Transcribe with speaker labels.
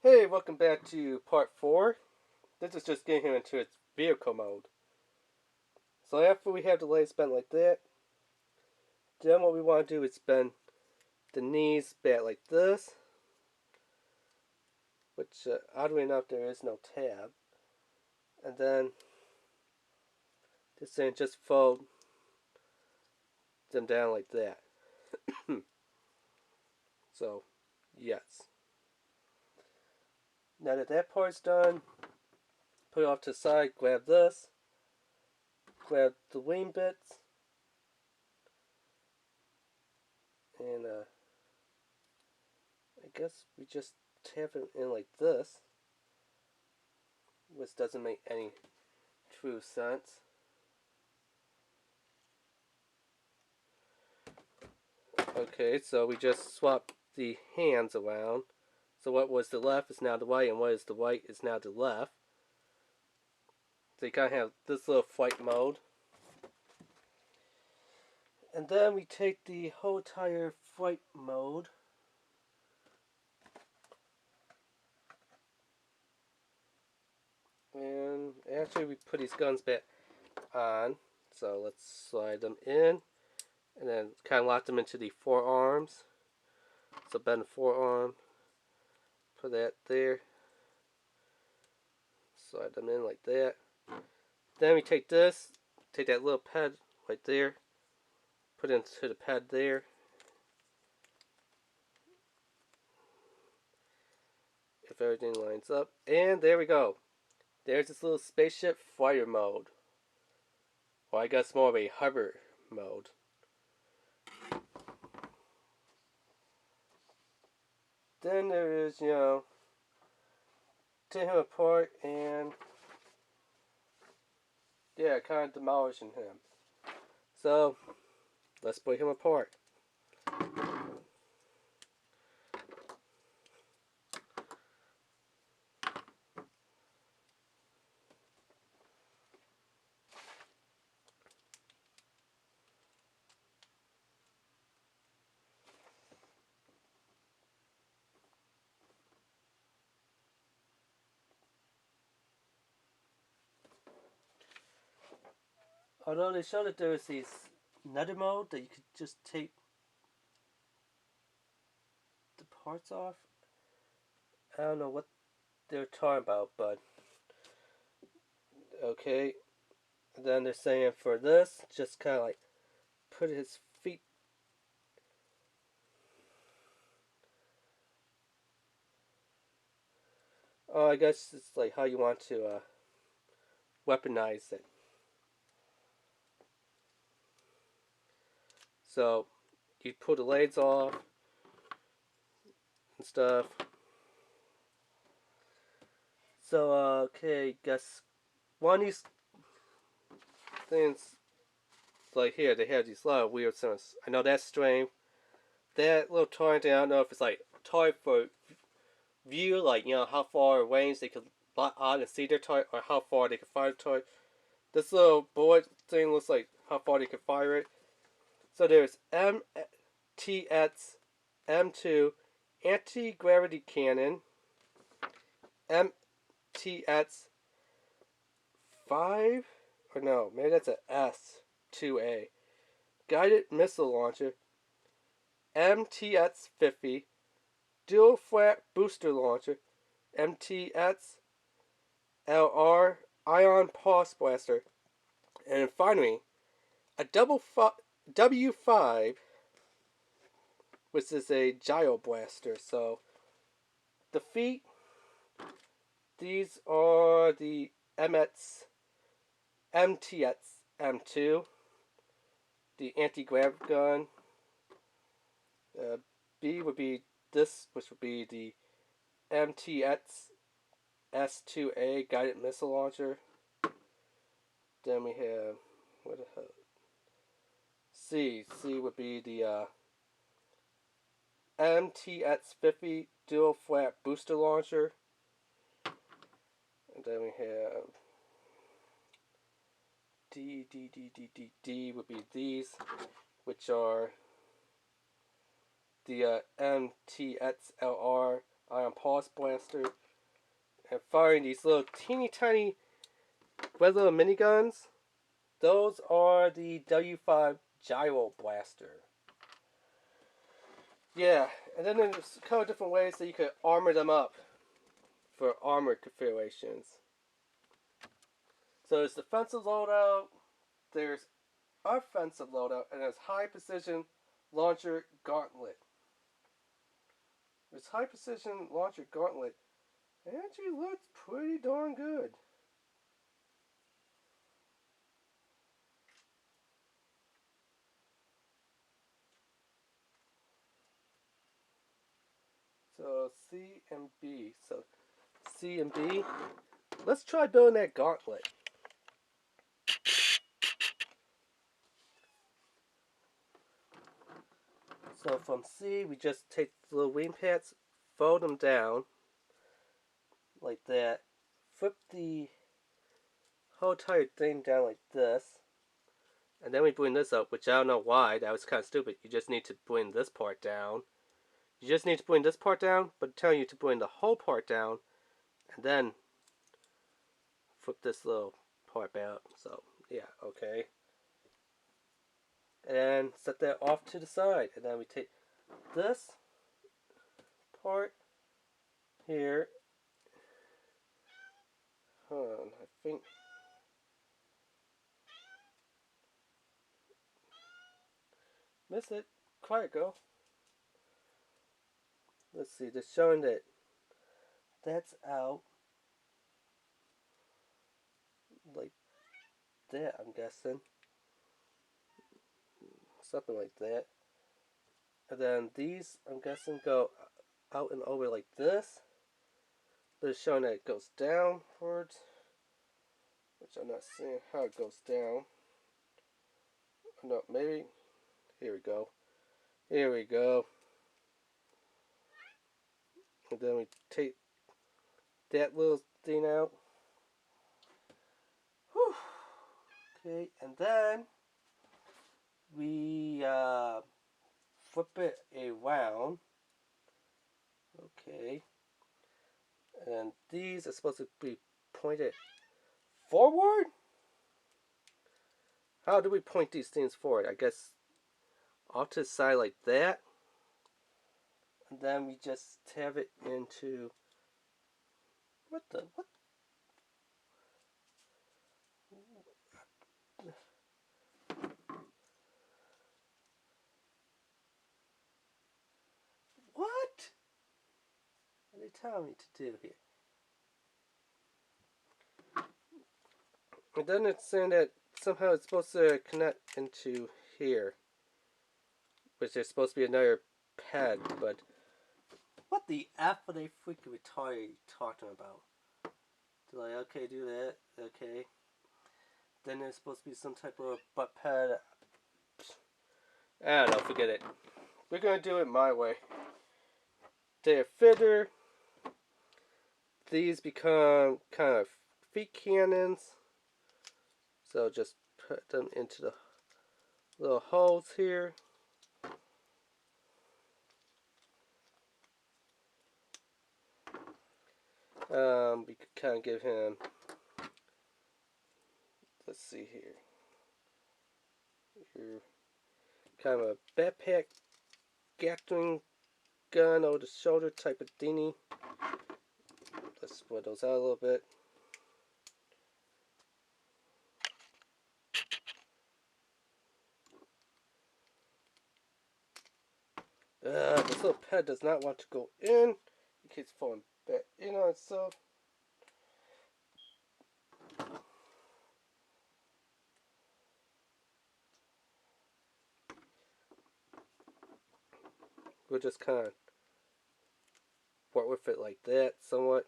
Speaker 1: Hey, welcome back to part 4. This is just getting him into its vehicle mode. So after we have the legs bent like that, then what we want to do is bend the knees back like this. Which, oddly enough, there is no tab. And then, this thing just fold them down like that. So, yes. Now that that part's done, put it off to the side, grab this, grab the wing bits, and I guess we just tap it in like this, which doesn't make any true sense. Okay, so we just swapped the hands around. So what was the left is now the right, and what is the right is now the left. So you kind of have this little flight mode. And then we take the whole entire flight mode and actually we put these guns back on. So let's slide them in and then kind of lock them into the forearms. So bend the forearm, put that there, slide them in like that. Then we take this, take that little pad right there, put it into the pad there. If everything lines up, and there we go. There's this little spaceship fighter mode. Or I guess more of a hover mode. Then there is, taking him apart and, yeah, kind of demolishing him. So, let's break him apart. Although they showed that there was this another mode that you could just take the parts off. I don't know what they're talking about, but okay. And then they're saying for this, just kind of like put his feet. Oh, I guess it's like how you want to weaponize it. So you pull the legs off and stuff. So okay, guess one of these things like here they have these lot of weird sounds. I know that's strange. That little toy thing, I don't know if it's like toy for view, like how far range they could lock on and see their toy, or how far they could fire the toy. This little bullet thing looks like how far they could fire it. So there's MTX M2 anti-gravity cannon, MTX 5, or no, maybe that's a S2A, guided missile launcher, MTX 50, dual flat booster launcher, MTX LR ion pulse blaster, and finally a W5, which is a gyro blaster. So the feet, these are the MTX M2, the anti-grav gun. B would be this, which would be the MTX S2A guided missile launcher. Then we have, what the hell? C would be the MTX-50 dual flat booster launcher. And then we have D would be these, which are the MTX-LR ion horse blaster and firing these little teeny tiny red little miniguns. Those are the W5 gyro blaster. Yeah, and then there's a couple different ways that you could armor them up for armor configurations. So there's defensive loadout, there's offensive loadout, and there's high precision launcher gauntlet. This high precision launcher gauntlet actually looks pretty darn good. So C and B. So C and B. Let's try building that gauntlet. So from C, we just take the little wing pads, fold them down like that, flip the whole entire thing down like this, and then we bring this up, which I don't know why, that was kind of stupid. You just need to bring this part down. You just need to bring this part down, but I'm telling you to bring the whole part down, and then flip this little part back. So, yeah, okay. And set that off to the side, and then we take this part here. Hold on, I think. Miss it. Quiet, girl. Let's see, they're showing that that's out. Like that, I'm guessing. Something like that. And then these, I'm guessing, go out and over like this. They're showing that it goes downwards, which I'm not seeing how it goes down. No, maybe. Here we go. Here we go. And then we take that little thing out. Whew. Okay, and then we flip it around. Okay. And these are supposed to be pointed forward? How do we point these things forward? I guess off to the side like that. And then we just tab it into... What? What are they telling me to do here? And then it's saying that somehow it's supposed to connect into here, which there's supposed to be another pad, but what the F are they freaking retarded talking about? They're like, okay, do that, okay. Then there's supposed to be some type of butt pad. I don't know, forget it. We're gonna do it my way. They're fitter. These become kind of feet cannons. So just put them into the little holes here. We could kind of give him, let's see here, kind of a backpack Gatling gun over the shoulder type of thingy. Let's split those out a little bit. This little pad does not want to go in. It keeps falling back in on itself. We'll just kind of work with it like that somewhat.